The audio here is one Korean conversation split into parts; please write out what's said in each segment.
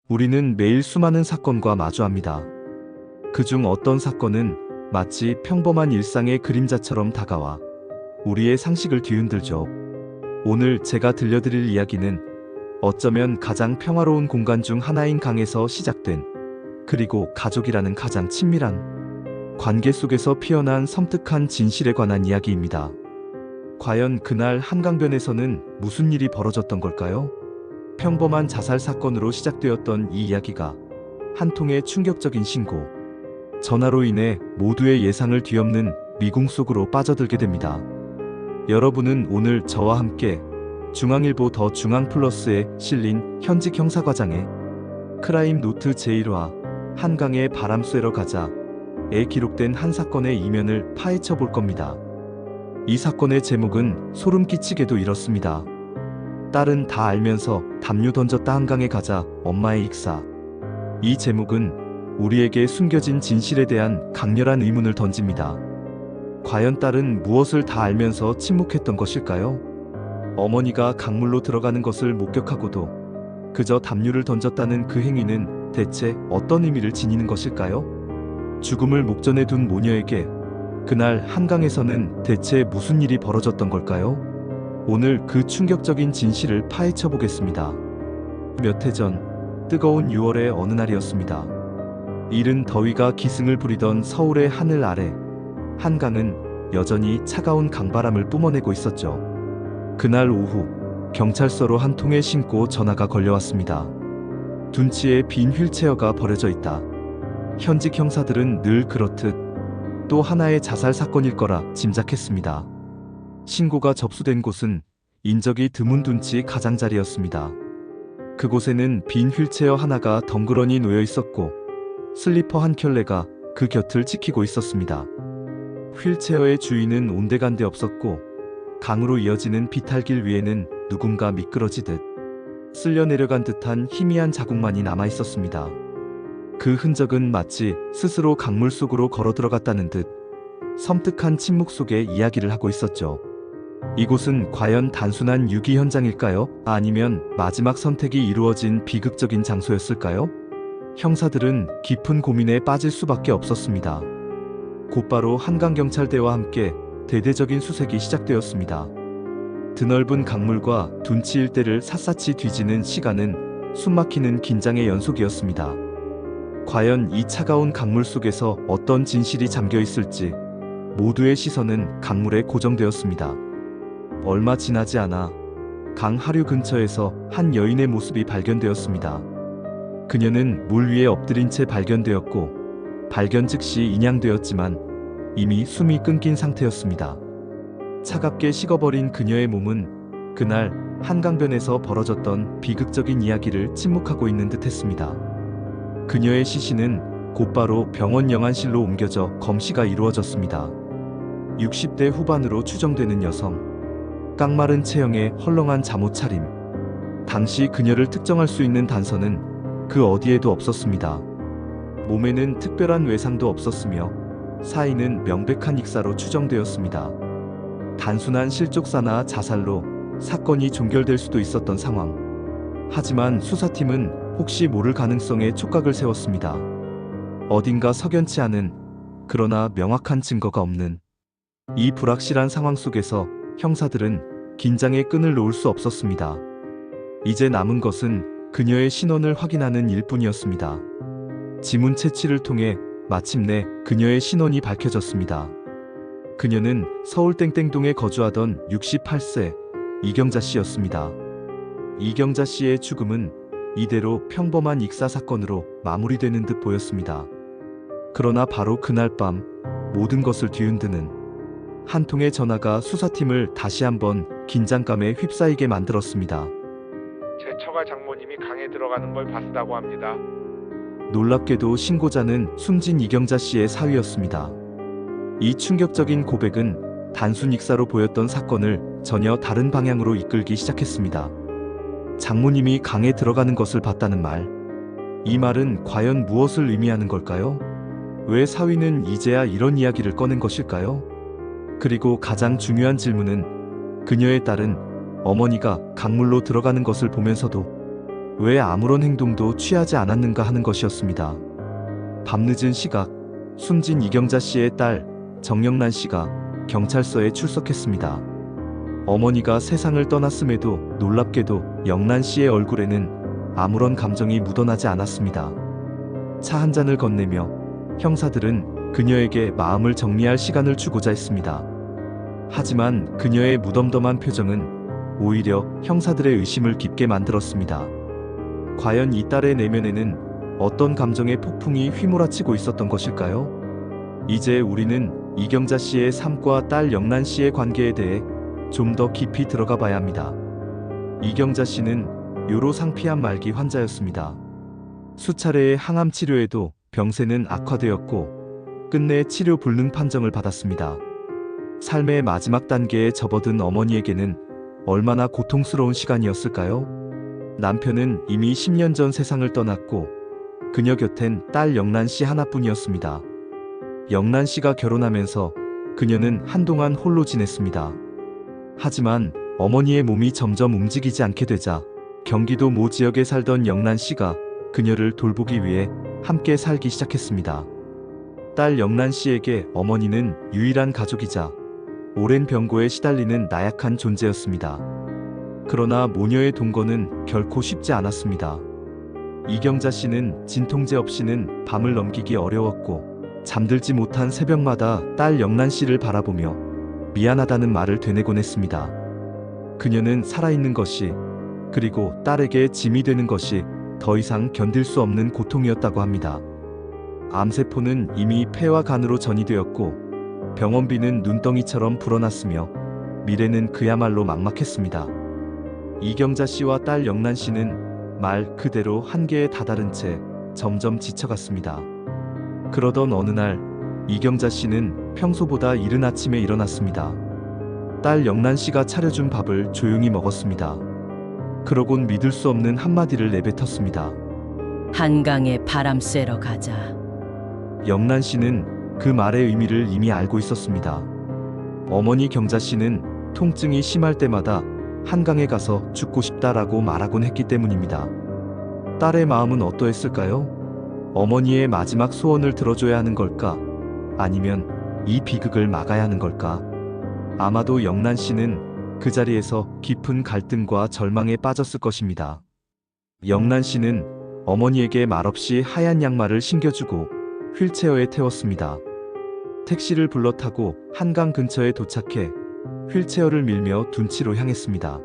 우리는 매일 수많은 사건과 마주합니다. 그중 어떤 사건은 마치 평범한 일상의 그림자처럼 다가와 우리의 상식을 뒤흔들죠. 오늘 제가 들려드릴 이야기는 어쩌면 가장 평화로운 공간 중 하나인 강에서 시작된, 그리고 가족이라는 가장 친밀한 관계 속에서 피어난 섬뜩한 진실에 관한 이야기입니다. 과연 그날 한강변에서는 무슨 일이 벌어졌던 걸까요? 평범한 자살 사건으로 시작되었던 이 이야기가 한 통의 충격적인 신고, 전화로 인해 모두의 예상을 뒤엎는 미궁 속으로 빠져들게 됩니다. 여러분은 오늘 저와 함께 중앙일보 더 중앙플러스에 실린 현직 형사과장의 크라임 노트 제1화 한강에 바람 쐬러 가자에 기록된 한 사건의 이면을 파헤쳐 볼 겁니다. 이 사건의 제목은 소름 끼치게도 이렇습니다. 딸은 다 알면서 담요 던졌다 한강에 가자, 엄마의 익사. 이 제목은 우리에게 숨겨진 진실에 대한 강렬한 의문을 던집니다. 과연 딸은 무엇을 다 알면서 침묵했던 것일까요? 어머니가 강물로 들어가는 것을 목격하고도 그저 담요를 던졌다는 그 행위는 대체 어떤 의미를 지니는 것일까요? 죽음을 목전에 둔 모녀에게 그날 한강에서는 대체 무슨 일이 벌어졌던 걸까요? 오늘 그 충격적인 진실을 파헤쳐 보겠습니다. 몇 해 전 뜨거운 6월의 어느 날이었습니다. 이른 더위가 기승을 부리던 서울의 하늘 아래 한강은 여전히 차가운 강바람을 뿜어내고 있었죠. 그날 오후 경찰서로 한 통의 신고 전화가 걸려왔습니다. 둔치에 빈 휠체어가 버려져 있다. 현직 형사들은 늘 그렇듯 또 하나의 자살 사건일 거라 짐작했습니다. 신고가 접수된 곳은 인적이 드문 둔치 가장자리였습니다. 그곳에는 빈 휠체어 하나가 덩그러니 놓여 있었고 슬리퍼 한 켤레가 그 곁을 지키고 있었습니다. 휠체어의 주인은 온데간데 없었고 강으로 이어지는 비탈길 위에는 누군가 미끄러지듯 쓸려 내려간 듯한 희미한 자국만이 남아 있었습니다. 그 흔적은 마치 스스로 강물 속으로 걸어 들어갔다는 듯 섬뜩한 침묵 속에 이야기를 하고 있었죠. 이곳은 과연 단순한 유기 현장일까요? 아니면 마지막 선택이 이루어진 비극적인 장소였을까요? 형사들은 깊은 고민에 빠질 수밖에 없었습니다. 곧바로 한강경찰대와 함께 대대적인 수색이 시작되었습니다. 드넓은 강물과 둔치 일대를 샅샅이 뒤지는 시간은 숨막히는 긴장의 연속이었습니다. 과연 이 차가운 강물 속에서 어떤 진실이 잠겨 있을지 모두의 시선은 강물에 고정되었습니다. 얼마 지나지 않아 강 하류 근처에서 한 여인의 모습이 발견되었습니다. 그녀는 물 위에 엎드린 채 발견되었고 발견 즉시 인양되었지만 이미 숨이 끊긴 상태였습니다. 차갑게 식어버린 그녀의 몸은 그날 한강변에서 벌어졌던 비극적인 이야기를 침묵하고 있는 듯했습니다. 그녀의 시신은 곧바로 병원 영안실로 옮겨져 검시가 이루어졌습니다. 60대 후반으로 추정되는 여성, 깡마른 체형에 헐렁한 잠옷 차림. 당시 그녀를 특정할 수 있는 단서는 그 어디에도 없었습니다. 몸에는 특별한 외상도 없었으며 사인은 명백한 익사로 추정되었습니다. 단순한 실족사나 자살로 사건이 종결될 수도 있었던 상황. 하지만 수사팀은 혹시 모를 가능성에 촉각을 세웠습니다. 어딘가 석연치 않은, 그러나 명확한 증거가 없는 이 불확실한 상황 속에서 형사들은 긴장의 끈을 놓을 수 없었습니다. 이제 남은 것은 그녀의 신원을 확인하는 일뿐이었습니다. 지문 채취를 통해 마침내 그녀의 신원이 밝혀졌습니다. 그녀는 서울 땡땡동에 거주하던 68세 이경자 씨였습니다. 이경자 씨의 죽음은 이대로 평범한 익사 사건으로 마무리되는 듯 보였습니다. 그러나 바로 그날 밤 모든 것을 뒤흔드는 한 통의 전화가 수사팀을 다시 한번 긴장감에 휩싸이게 만들었습니다. 제 처가 장모님이 강에 들어가는 걸 봤다고 합니다. 놀랍게도 신고자는 숨진 이경자 씨의 사위였습니다. 이 충격적인 고백은 단순 익사로 보였던 사건을 전혀 다른 방향으로 이끌기 시작했습니다. 장모님이 강에 들어가는 것을 봤다는 말. 이 말은 과연 무엇을 의미하는 걸까요? 왜 사위는 이제야 이런 이야기를 꺼낸 것일까요? 그리고 가장 중요한 질문은 그녀의 딸은 어머니가 강물로 들어가는 것을 보면서도 왜 아무런 행동도 취하지 않았는가 하는 것이었습니다. 밤늦은 시각, 숨진 이경자 씨의 딸 정영란 씨가 경찰서에 출석했습니다. 어머니가 세상을 떠났음에도 놀랍게도 영란 씨의 얼굴에는 아무런 감정이 묻어나지 않았습니다. 차 한 잔을 건네며 형사들은 그녀에게 마음을 정리할 시간을 주고자 했습니다. 하지만 그녀의 무덤덤한 표정은 오히려 형사들의 의심을 깊게 만들었습니다. 과연 이 딸의 내면에는 어떤 감정의 폭풍이 휘몰아치고 있었던 것일까요? 이제 우리는 이경자 씨의 삶과 딸 영란 씨의 관계에 대해 좀 더 깊이 들어가 봐야 합니다. 이경자 씨는 요로상피암 말기 환자였습니다. 수차례의 항암 치료에도 병세는 악화되었고 끝내 치료 불능 판정을 받았습니다. 삶의 마지막 단계에 접어든 어머니에게는 얼마나 고통스러운 시간이었을까요? 남편은 이미 10년 전 세상을 떠났고 그녀 곁엔 딸 영란 씨 하나뿐이었습니다. 영란 씨가 결혼하면서 그녀는 한동안 홀로 지냈습니다. 하지만 어머니의 몸이 점점 움직이지 않게 되자 경기도 모 지역에 살던 영란 씨가 그녀를 돌보기 위해 함께 살기 시작했습니다. 딸 영란 씨에게 어머니는 유일한 가족이자 오랜 병고에 시달리는 나약한 존재였습니다. 그러나 모녀의 동거는 결코 쉽지 않았습니다. 이경자 씨는 진통제 없이는 밤을 넘기기 어려웠고 잠들지 못한 새벽마다 딸 영란 씨를 바라보며 미안하다는 말을 되뇌곤 했습니다. 그녀는 살아있는 것이 그리고 딸에게 짐이 되는 것이 더 이상 견딜 수 없는 고통이었다고 합니다. 암세포는 이미 폐와 간으로 전이되었고 병원비는 눈덩이처럼 불어났으며 미래는 그야말로 막막했습니다. 이경자 씨와 딸 영란 씨는 말 그대로 한계에 다다른 채 점점 지쳐갔습니다. 그러던 어느 날 이경자 씨는 평소보다 이른 아침에 일어났습니다. 딸 영란 씨가 차려준 밥을 조용히 먹었습니다. 그러곤 믿을 수 없는 한마디를 내뱉었습니다. 한강에 바람 쐬러 가자. 영란 씨는 그 말의 의미를 이미 알고 있었습니다. 어머니 경자 씨는 통증이 심할 때마다 한강에 가서 죽고 싶다라고 말하곤 했기 때문입니다. 딸의 마음은 어떠했을까요? 어머니의 마지막 소원을 들어줘야 하는 걸까? 아니면 이 비극을 막아야 하는 걸까? 아마도 영란 씨는 그 자리에서 깊은 갈등과 절망에 빠졌을 것입니다. 영란 씨는 어머니에게 말없이 하얀 양말을 신겨주고 휠체어에 태웠습니다. 택시를 불러 타고 한강 근처에 도착해 휠체어를 밀며 둔치로 향했습니다.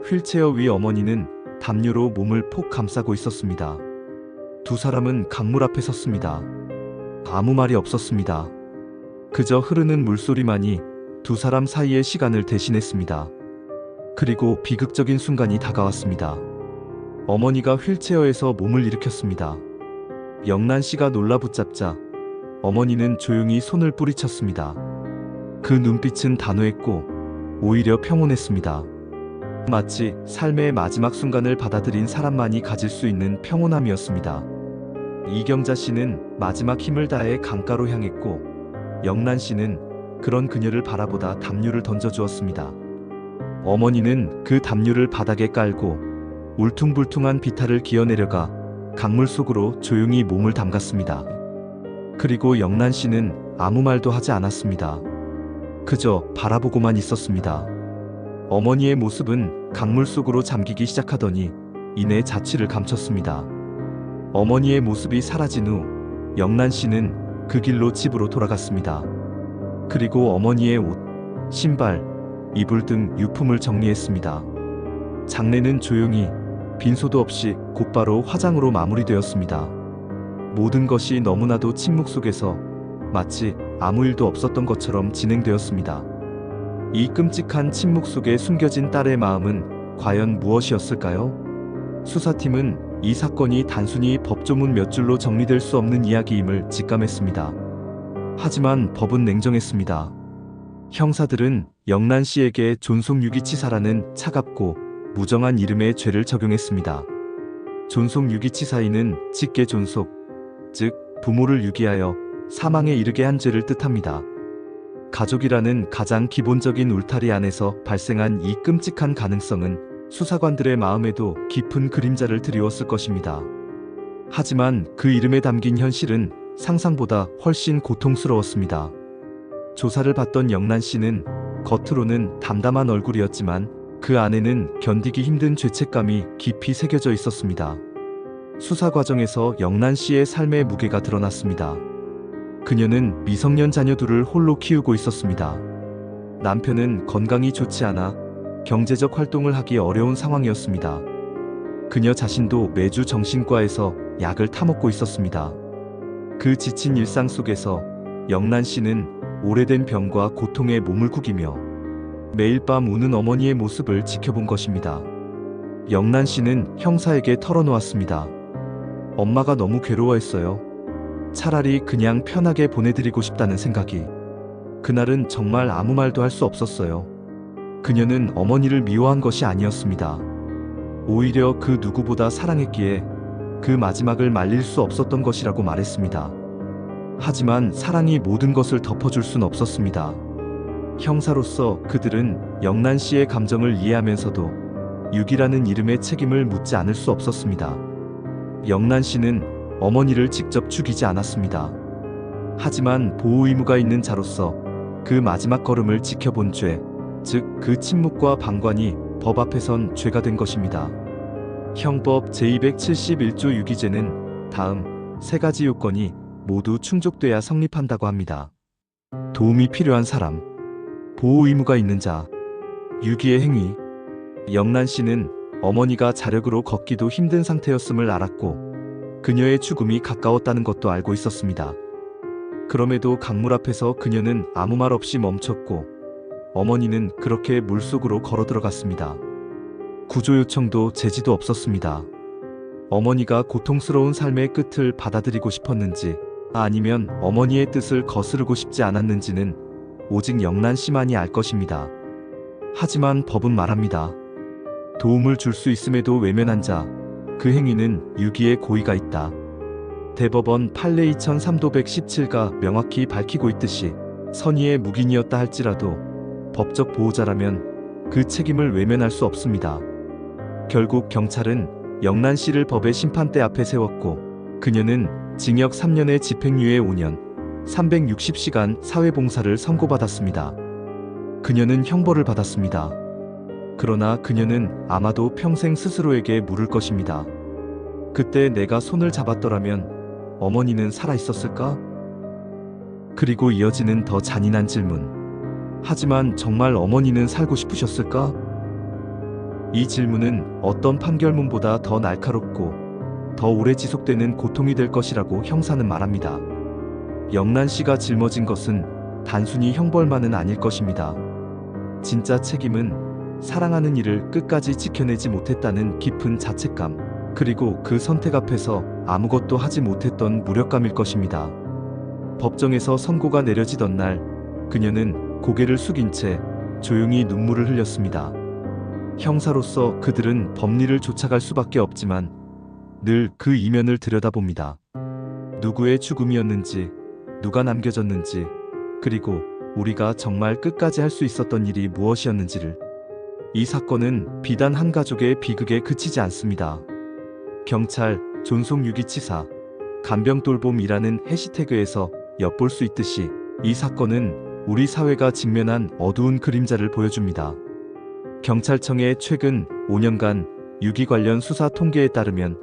휠체어 위 어머니는 담요로 몸을 폭 감싸고 있었습니다. 두 사람은 강물 앞에 섰습니다. 아무 말이 없었습니다. 그저 흐르는 물소리만이 두 사람 사이의 시간을 대신했습니다. 그리고 비극적인 순간이 다가왔습니다. 어머니가 휠체어에서 몸을 일으켰습니다. 영란 씨가 놀라 붙잡자 어머니는 조용히 손을 뿌리쳤습니다. 그 눈빛은 단호했고 오히려 평온했습니다. 마치 삶의 마지막 순간을 받아들인 사람만이 가질 수 있는 평온함이었습니다. 이경자 씨는 마지막 힘을 다해 강가로 향했고 영란 씨는 그런 그녀를 바라보다 담요를 던져주었습니다. 어머니는 그 담요를 바닥에 깔고 울퉁불퉁한 비탈을 기어내려가 강물 속으로 조용히 몸을 담갔습니다. 그리고 영란 씨는 아무 말도 하지 않았습니다. 그저 바라보고만 있었습니다. 어머니의 모습은 강물 속으로 잠기기 시작하더니 이내 자취를 감췄습니다. 어머니의 모습이 사라진 후 영란 씨는 그 길로 집으로 돌아갔습니다. 그리고 어머니의 옷, 신발, 이불 등 유품을 정리했습니다. 장례는 조용히 빈소도 없이 곧바로 화장으로 마무리되었습니다. 모든 것이 너무나도 침묵 속에서 마치 아무 일도 없었던 것처럼 진행되었습니다. 이 끔찍한 침묵 속에 숨겨진 딸의 마음은 과연 무엇이었을까요? 수사팀은 이 사건이 단순히 법조문 몇 줄로 정리될 수 없는 이야기임을 직감했습니다. 하지만 법은 냉정했습니다. 형사들은 영란 씨에게 존속유기치사라는 차갑고 무정한 이름의 죄를 적용했습니다. 존속유기치사인은 직계존속, 즉 부모를 유기하여 사망에 이르게 한 죄를 뜻합니다. 가족이라는 가장 기본적인 울타리 안에서 발생한 이 끔찍한 가능성은 수사관들의 마음에도 깊은 그림자를 드리웠을 것입니다. 하지만 그 이름에 담긴 현실은 상상보다 훨씬 고통스러웠습니다. 조사를 받던 영란 씨는 겉으로는 담담한 얼굴이었지만 그 안에는 견디기 힘든 죄책감이 깊이 새겨져 있었습니다. 수사 과정에서 영란 씨의 삶의 무게가 드러났습니다. 그녀는 미성년 자녀 둘을 홀로 키우고 있었습니다. 남편은 건강이 좋지 않아 경제적 활동을 하기 어려운 상황이었습니다. 그녀 자신도 매주 정신과에서 약을 타먹고 있었습니다. 그 지친 일상 속에서 영란 씨는 오래된 병과 고통에 몸을 구기며 매일 밤 우는 어머니의 모습을 지켜본 것입니다. 영란 씨는 형사에게 털어놓았습니다. 엄마가 너무 괴로워했어요. 차라리 그냥 편하게 보내드리고 싶다는 생각이. 그날은 정말 아무 말도 할 수 없었어요. 그녀는 어머니를 미워한 것이 아니었습니다. 오히려 그 누구보다 사랑했기에 그 마지막을 말릴 수 없었던 것이라고 말했습니다. 하지만 사랑이 모든 것을 덮어줄 순 없었습니다. 형사로서 그들은 영란 씨의 감정을 이해하면서도 유기라는 이름의 책임을 묻지 않을 수 없었습니다. 영란 씨는 어머니를 직접 죽이지 않았습니다. 하지만 보호 의무가 있는 자로서 그 마지막 걸음을 지켜본 죄, 즉 그 침묵과 방관이 법 앞에선 죄가 된 것입니다. 형법 제271조 유기죄는 다음 세 가지 요건이 모두 충족돼야 성립한다고 합니다. 도움이 필요한 사람, 보호 의무가 있는 자, 유기의 행위. 영란 씨는 어머니가 자력으로 걷기도 힘든 상태였음을 알았고 그녀의 죽음이 가까웠다는 것도 알고 있었습니다. 그럼에도 강물 앞에서 그녀는 아무 말 없이 멈췄고 어머니는 그렇게 물속으로 걸어 들어갔습니다. 구조 요청도 제지도 없었습니다. 어머니가 고통스러운 삶의 끝을 받아들이고 싶었는지 아니면 어머니의 뜻을 거스르고 싶지 않았는지는 오직 영란 씨만이 알 것입니다. 하지만 법은 말합니다. 도움을 줄 수 있음에도 외면한 자, 그 행위는 유기의 고의가 있다. 대법원 판례 2003-117가 명확히 밝히고 있듯이 선의의 묵인이었다 할지라도 법적 보호자라면 그 책임을 외면할 수 없습니다. 결국 경찰은 영란 씨를 법의 심판대 앞에 세웠고 그녀는 징역 3년에 집행유예 5년, 360시간 사회봉사를 선고받았습니다. 그녀는 형벌을 받았습니다. 그러나 그녀는 아마도 평생 스스로에게 물을 것입니다. 그때 내가 손을 잡았더라면 어머니는 살아있었을까? 그리고 이어지는 더 잔인한 질문. 하지만 정말 어머니는 살고 싶으셨을까? 이 질문은 어떤 판결문보다 더 날카롭고 더 오래 지속되는 고통이 될 것이라고 형사는 말합니다. 영란 씨가 짊어진 것은 단순히 형벌만은 아닐 것입니다. 진짜 책임은 사랑하는 이를 끝까지 지켜내지 못했다는 깊은 자책감, 그리고 그 선택 앞에서 아무것도 하지 못했던 무력감일 것입니다. 법정에서 선고가 내려지던 날, 그녀는 고개를 숙인 채 조용히 눈물을 흘렸습니다. 형사로서 그들은 법리를 쫓아갈 수밖에 없지만 늘 그 이면을 들여다봅니다. 누구의 죽음이었는지, 누가 남겨졌는지, 그리고 우리가 정말 끝까지 할 수 있었던 일이 무엇이었는지를. 이 사건은 비단 한 가족의 비극에 그치지 않습니다. 경찰, 존속유기치사, 간병돌봄이라는 해시태그에서 엿볼 수 있듯이 이 사건은 우리 사회가 직면한 어두운 그림자를 보여줍니다. 경찰청의 최근 5년간 유기 관련 수사 통계에 따르면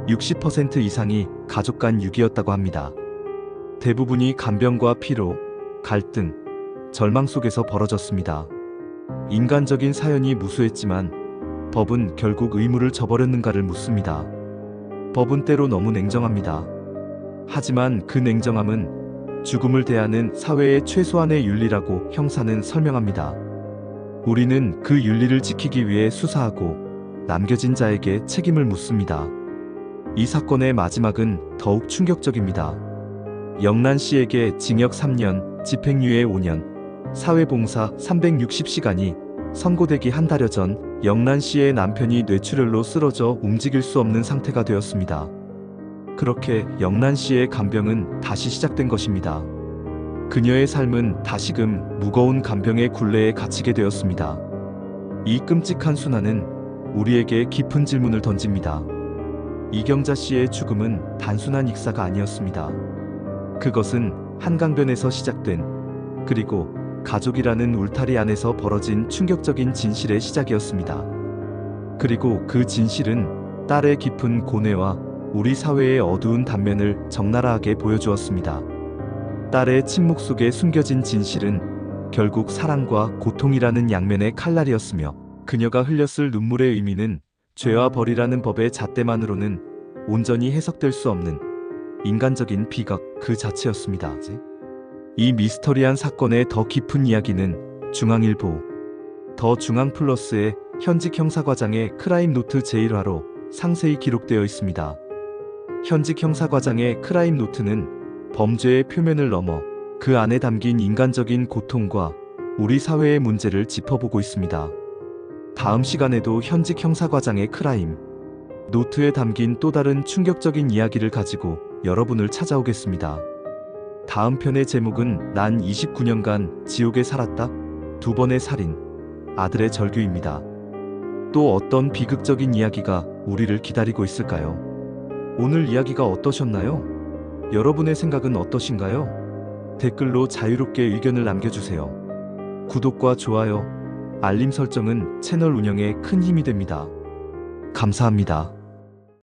60% 이상이 가족 간 유기였다고 합니다. 대부분이 간병과 피로, 갈등, 절망 속에서 벌어졌습니다. 인간적인 사연이 무수했지만 법은 결국 의무를 저버렸는가를 묻습니다. 법은 때로 너무 냉정합니다. 하지만 그 냉정함은 죽음을 대하는 사회의 최소한의 윤리라고 형사는 설명합니다. 우리는 그 윤리를 지키기 위해 수사하고 남겨진 자에게 책임을 묻습니다. 이 사건의 마지막은 더욱 충격적입니다. 영란 씨에게 징역 3년, 집행유예 5년, 사회봉사 360시간이 선고되기 한 달여 전 영란 씨의 남편이 뇌출혈로 쓰러져 움직일 수 없는 상태가 되었습니다. 그렇게 영란 씨의 간병은 다시 시작된 것입니다. 그녀의 삶은 다시금 무거운 간병의 굴레에 갇히게 되었습니다. 이 끔찍한 순환은 우리에게 깊은 질문을 던집니다. 이경자 씨의 죽음은 단순한 익사가 아니었습니다. 그것은 한강변에서 시작된, 그리고 가족이라는 울타리 안에서 벌어진 충격적인 진실의 시작이었습니다. 그리고 그 진실은 딸의 깊은 고뇌와 우리 사회의 어두운 단면을 적나라하게 보여주었습니다. 딸의 침묵 속에 숨겨진 진실은 결국 사랑과 고통이라는 양면의 칼날이었으며, 그녀가 흘렸을 눈물의 의미는 죄와 벌이라는 법의 잣대만으로는 온전히 해석될 수 없는 인간적인 비극 그 자체였습니다. 이 미스터리한 사건의 더 깊은 이야기는 중앙일보 더 중앙플러스의 현직 형사과장의 크라임 노트 제1화로 상세히 기록되어 있습니다. 현직 형사과장의 크라임 노트는 범죄의 표면을 넘어 그 안에 담긴 인간적인 고통과 우리 사회의 문제를 짚어보고 있습니다. 다음 시간에도 현직 형사과장의 크라임 노트에 담긴 또 다른 충격적인 이야기를 가지고 여러분을 찾아오겠습니다. 다음 편의 제목은 난 29년간 지옥에 살았다. 2번의 살인, 아들의 절규입니다. 또 어떤 비극적인 이야기가 우리를 기다리고 있을까요? 오늘 이야기가 어떠셨나요? 여러분의 생각은 어떠신가요? 댓글로 자유롭게 의견을 남겨주세요. 구독과 좋아요, 알림 설정은 채널 운영에 큰 힘이 됩니다. 감사합니다.